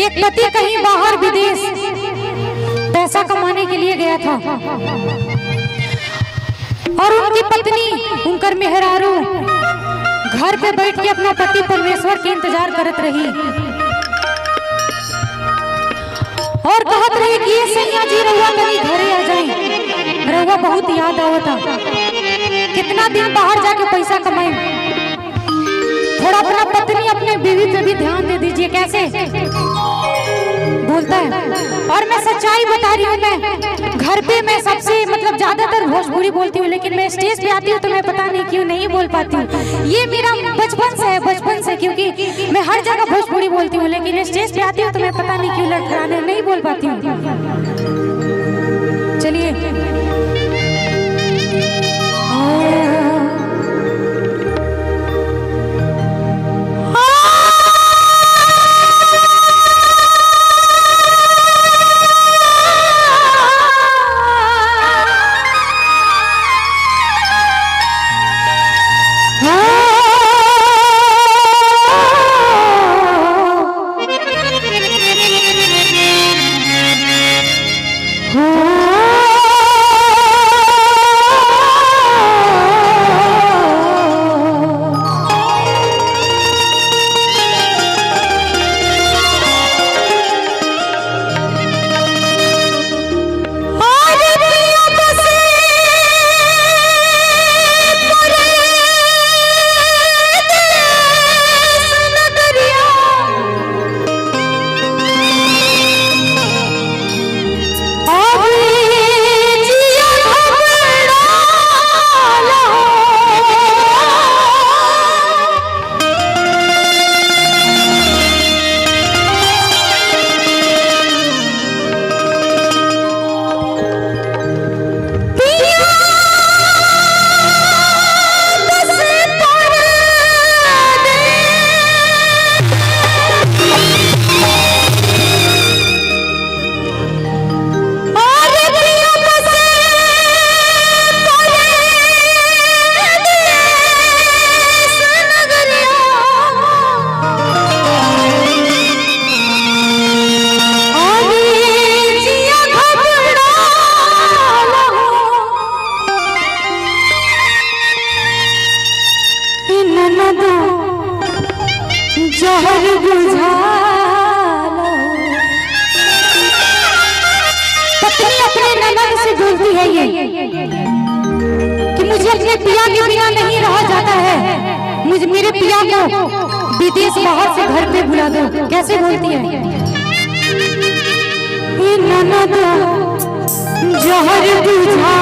एक पति कहीं बाहर विदेश पैसा कमाने के लिए गया था और उनकी पत्नी उनकर मेहरारू घर पे बैठ के अपना पति परमेश्वर के इंतजार करत रही और कहत रही कि ये सैया जी रहुआ कहीं घरे आ जाए, रहुआ बहुत याद आवता, कितना दिन बाहर जाके पैसा कमाए, थोड़ा अपना पत्नी अपने बीवी पे भी ध्यान दे दीजिए। कैसे बोलता है और मैं सच्चाई बता रही हूँ, मैं घर पे मैं सबसे मतलब ज्यादातर भोजपुरी बोलती हूँ, लेकिन मैं स्टेज पे आती हूँ तो मैं पता नहीं क्यों नहीं बोल पाती हूँ। ये मेरा बचपन से है, बचपन से, क्योंकि मैं हर जगह भोजपुरी बोलती हूँ, लेकिन स्टेज पे आती हूँ तो मैं पता नहीं क्यों लड़खड़ाने नहीं बोल पाती हूँ। चलिए कि मुझे अपने पिया के बिना नहीं रहा जाता है, मुझे मेरे पिया को विदेश बाहर से घर पे बुला दो। कैसे बोलती है, ननद जहर बुझा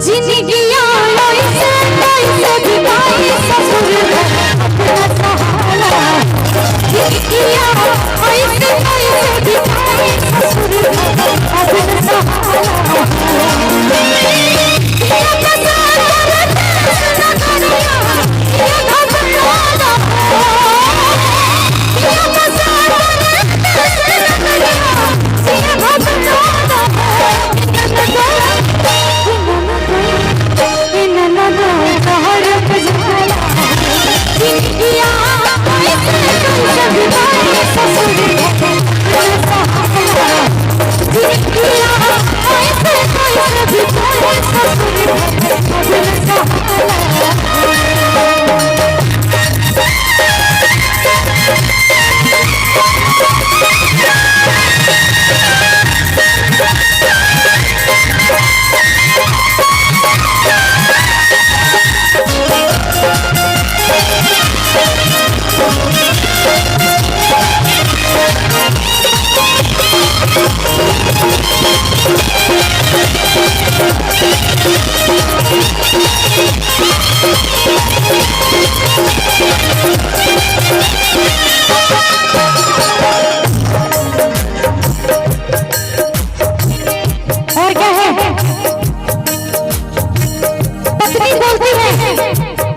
जिंदगियां ऐसे कैसे बिताई ससुर अपना सहारा, जिंदगियां ऐसे कैसे बिताई ससुर अपना सहारा।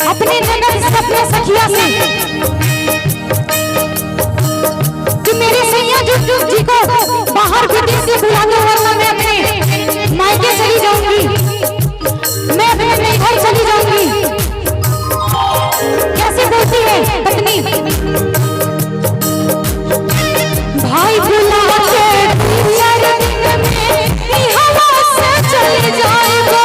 अपने ननद से अपने सखिया से कि मेरे सैया जुग जी को बाहर विदेश से बुला दो, वरना मैं अपने मायके चली जाऊंगी, मैं अपने घर चली जाऊंगी। पत्नी भाई बुला के दूसर दिन में हवा से चले जाएगा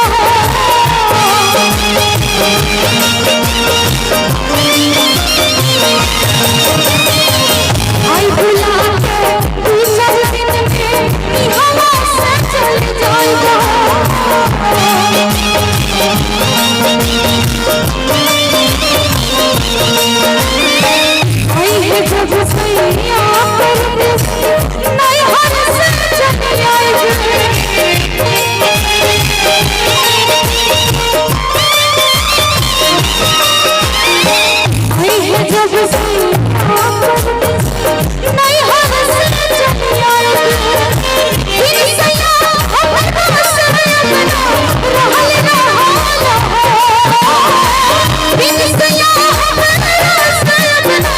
भाई बुला के दूसर दिन में हवा से चले जाएगा जब सैया नहीं हर से चली आएगी जब सैया नहीं हर से चली आएगी फिर सैया अपना से अपना रहल रहा फिर सैया अपना से अपना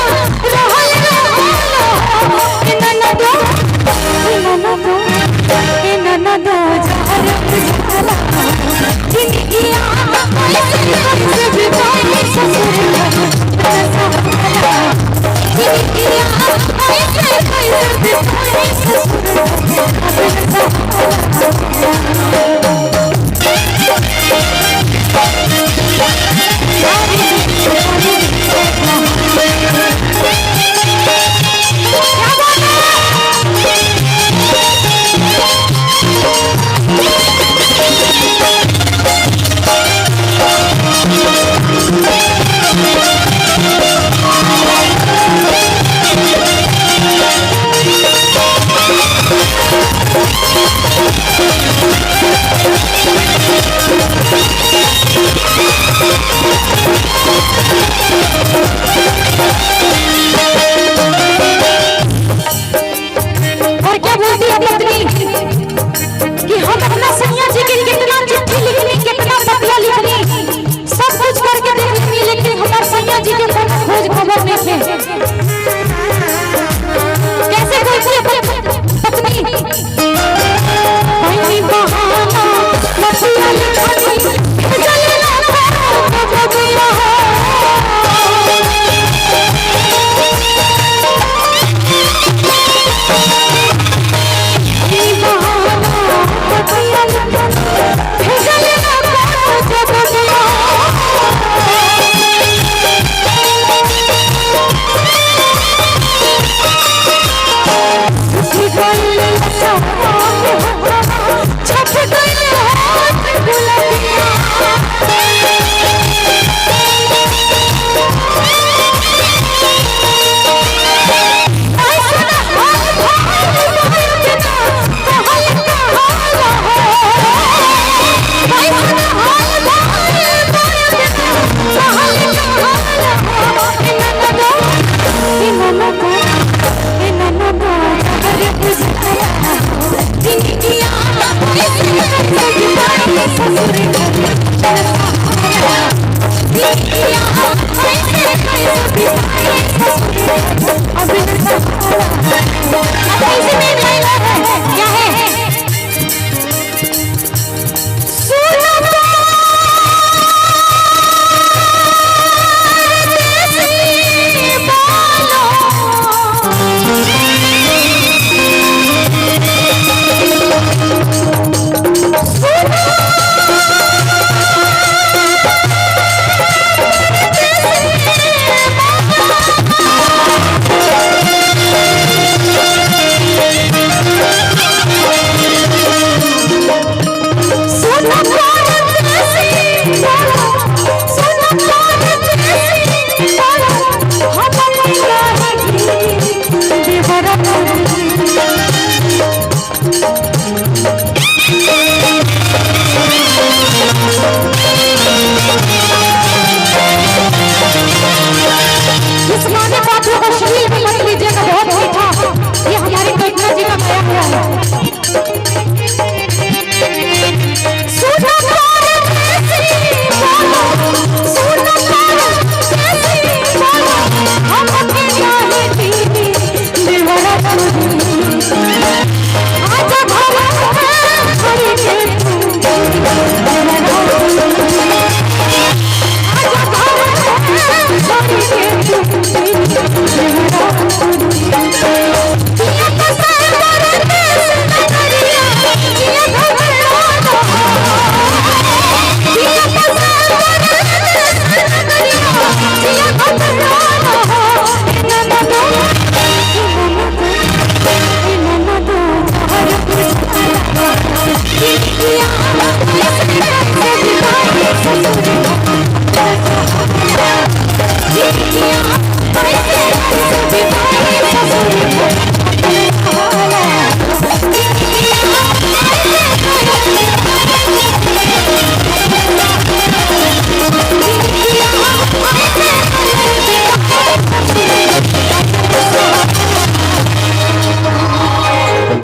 छोड़ के तेरी देवरा